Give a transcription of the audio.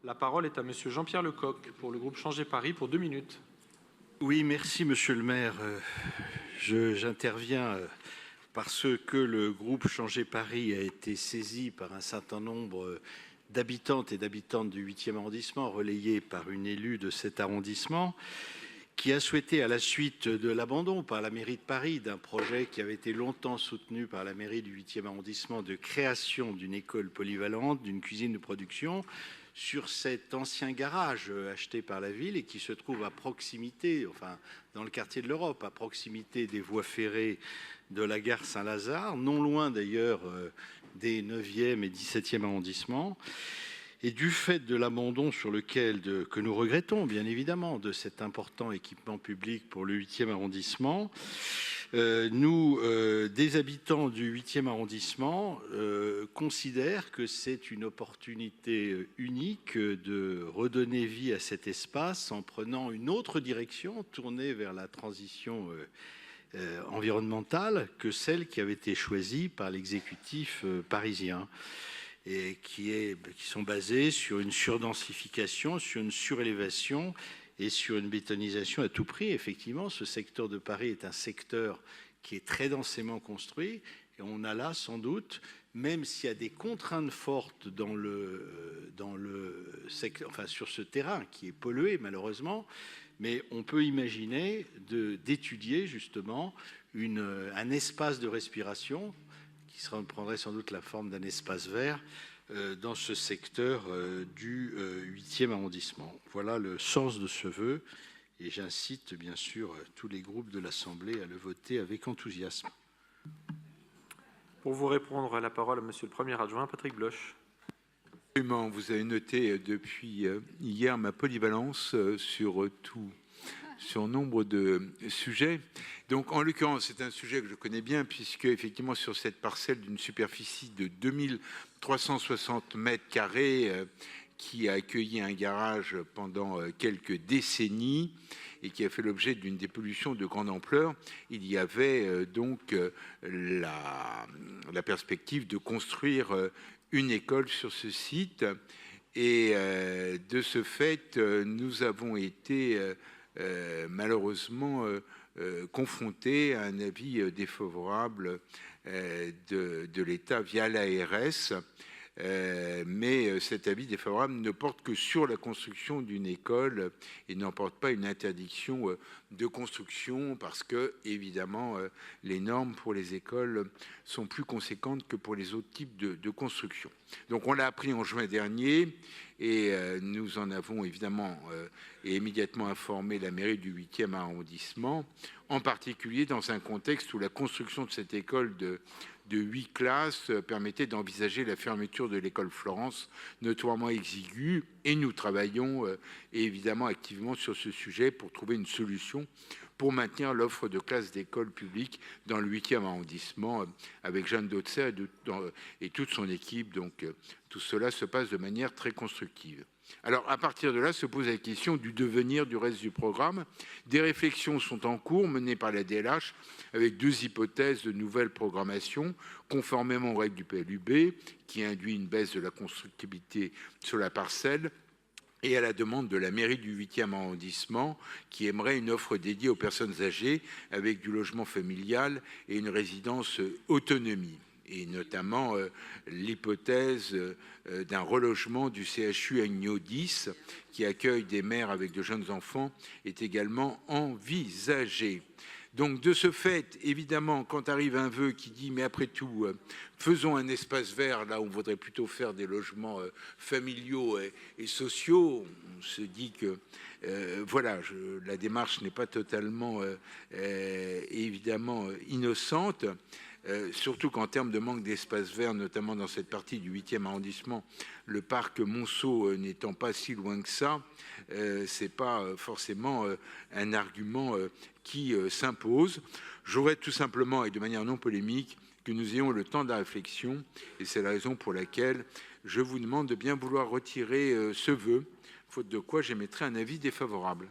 La parole est à Monsieur Jean-Pierre Lecoq pour le groupe Changer Paris pour 2 minutes. Oui, merci Monsieur le maire. J'interviens parce que le groupe Changer Paris a été saisi par un certain nombre d'habitantes et d'habitants du 8e arrondissement, relayé par une élue de cet arrondissement, qui a souhaité, à la suite de l'abandon par la mairie de Paris d'un projet qui avait été longtemps soutenu par la mairie du 8e arrondissement de création d'une école polyvalente, d'une cuisine de production, sur cet ancien garage acheté par la ville et qui se trouve à proximité, enfin dans le quartier de l'Europe, à proximité des voies ferrées de la gare Saint-Lazare, non loin d'ailleurs des 9e et 17e arrondissements. Et du fait de l'abandon que nous regrettons bien évidemment de cet important équipement public pour le 8e arrondissement, des habitants du 8e arrondissement considèrent que c'est une opportunité unique de redonner vie à cet espace en prenant une autre direction tournée vers la transition environnementale que celle qui avait été choisie par l'exécutif parisien et qui sont basées sur une surdensification, sur une surélévation et sur une bétonisation à tout prix. Effectivement, ce secteur de Paris est un secteur qui est très densément construit et on a là sans doute, même s'il y a des contraintes fortes dans le secteur, enfin sur ce terrain qui est pollué malheureusement, mais on peut imaginer d'étudier justement un espace de respiration qui prendrait sans doute la forme d'un espace vert dans ce secteur du 8e arrondissement. Voilà le sens de ce vœu et j'incite bien sûr tous les groupes de l'Assemblée à le voter avec enthousiasme. Pour vous répondre, la parole à Monsieur le Premier adjoint, Patrick Bloch. Absolument, vous avez noté depuis hier ma polyvalence sur nombre de sujets. Donc, en l'occurrence, c'est un sujet que je connais bien, puisque, effectivement, sur cette parcelle d'une superficie de 2360 mètres carrés, qui a accueilli un garage pendant quelques décennies et qui a fait l'objet d'une dépollution de grande ampleur, il y avait donc la perspective de construire une école sur ce site. Et de ce fait, nous avons été malheureusement confronté à un avis défavorable de l'État via l'ARS. Mais cet avis défavorable ne porte que sur la construction d'une école et n'emporte pas une interdiction de construction parce que, évidemment, les normes pour les écoles sont plus conséquentes que pour les autres types de construction. Donc on l'a appris en juin dernier et nous en avons évidemment et immédiatement informé la mairie du 8e arrondissement, en particulier dans un contexte où la construction de cette école de 8 classes permettait d'envisager la fermeture de l'école Florence, notoirement exiguë, et nous travaillons évidemment activement sur ce sujet pour trouver une solution pour maintenir l'offre de classes d'école publique dans le 8e arrondissement avec Jeanne Dautzer et toute son équipe. Donc tout cela se passe de manière très constructive. Alors, à partir de là, se pose la question du devenir du reste du programme. Des réflexions sont en cours menées par la DLH avec 2 hypothèses de nouvelle programmation, conformément aux règles du PLUB, qui induit une baisse de la constructibilité sur la parcelle, et à la demande de la mairie du 8e arrondissement, qui aimerait une offre dédiée aux personnes âgées avec du logement familial et une résidence autonomie. Et notamment l'hypothèse d'un relogement du CHU Agneau 10, qui accueille des mères avec de jeunes enfants, est également envisagée. Donc de ce fait, évidemment, quand arrive un vœu qui dit « mais après tout, faisons un espace vert là où on voudrait plutôt faire des logements familiaux et sociaux », on se dit que voilà, la démarche n'est pas totalement évidemment innocente. Surtout qu'en termes de manque d'espace vert, notamment dans cette partie du 8e arrondissement, le parc Monceau n'étant pas si loin que ça, ce n'est pas forcément un argument qui s'impose. J'aurais tout simplement, et de manière non polémique, que nous ayons le temps de la réflexion, et c'est la raison pour laquelle je vous demande de bien vouloir retirer ce vœu, faute de quoi j'émettrai un avis défavorable.